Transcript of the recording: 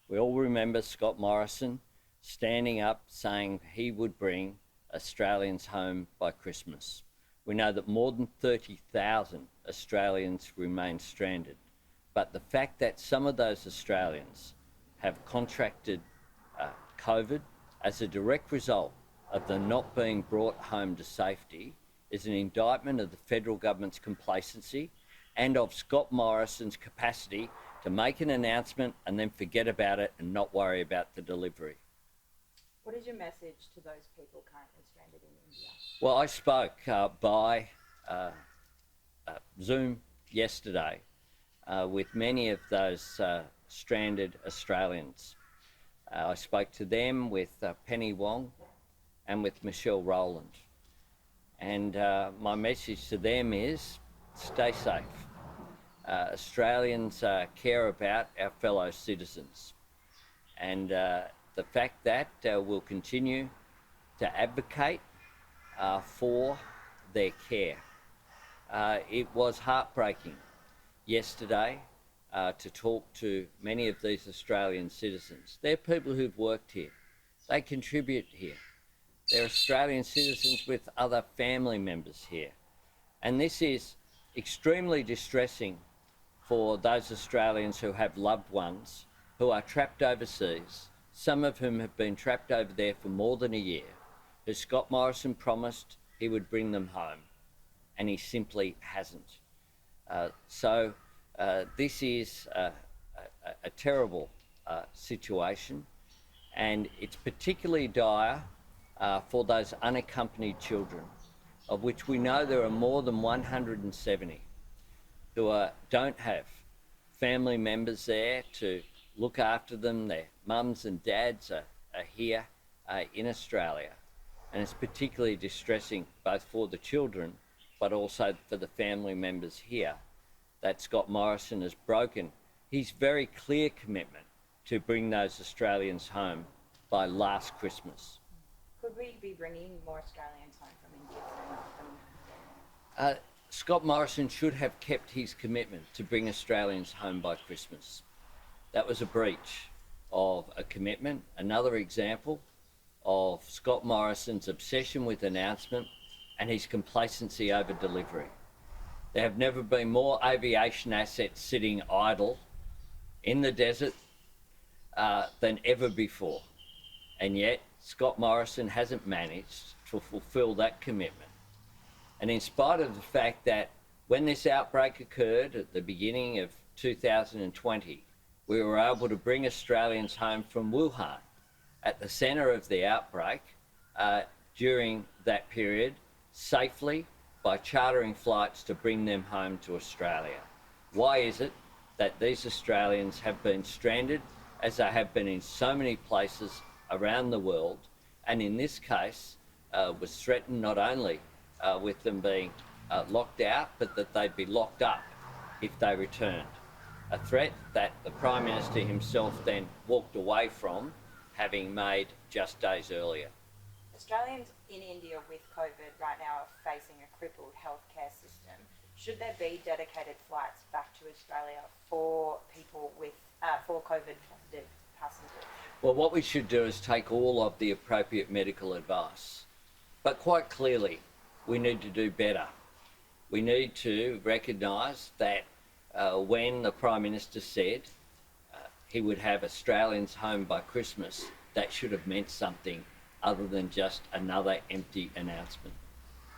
We all remember Scott Morrison standing up saying he would bring Australians home by Christmas. We know that more than 30,000 Australians remain stranded, but the fact that some of those Australians have contracted COVID as a direct result of them not being brought home to safety is an indictment of the federal government's complacency and of Scott Morrison's capacity to make an announcement and then forget about it and not worry about the delivery. What is your message to those people currently stranded in India? Well, I spoke by Zoom yesterday with many of those stranded Australians. I spoke to them with Penny Wong and with Michelle Rowland. And my message to them is stay safe. Australians care about our fellow citizens. And the fact that we'll continue to advocate for their care. It was heartbreaking yesterday to talk to many of these Australian citizens. They're people who've worked here. They contribute here. They're Australian citizens with other family members here. And this is extremely distressing for those Australians who have loved ones who are trapped overseas, some of whom have been trapped over there for more than a year, who Scott Morrison promised he would bring them home, and he simply hasn't. This is a terrible situation, and it's particularly dire for those unaccompanied children, of which we know there are more than 170 who don't have family members there to look after them. Their mums and dads are here in Australia. And it's particularly distressing both for the children but also for the family members here that Scott Morrison has broken his very clear commitment to bring those Australians home by last Christmas. Could we be bringing more Australians home from India? Scott Morrison should have kept his commitment to bring Australians home by Christmas. That was a breach of a commitment, another example of Scott Morrison's obsession with announcement and his complacency over delivery. There have never been more aviation assets sitting idle in the desert than ever before. And yet, Scott Morrison hasn't managed to fulfil that commitment. And in spite of the fact that when this outbreak occurred at the beginning of 2020, we were able to bring Australians home from Wuhan at the centre of the outbreak during that period safely by chartering flights to bring them home to Australia. Why is it that these Australians have been stranded, as they have been in so many places around the world, and in this case was threatened not only with them being locked out, but that they'd be locked up if they returned? A threat that the Prime Minister himself then walked away from, having made just days earlier. Australians in India with COVID right now are facing a crippled healthcare system. Should there be dedicated flights back to Australia for people with for COVID positive passengers? Well, what we should do is take all of the appropriate medical advice. But quite clearly, we need to do better. We need to recognise that when the Prime Minister said he would have Australians home by Christmas, that should have meant something other than just another empty announcement.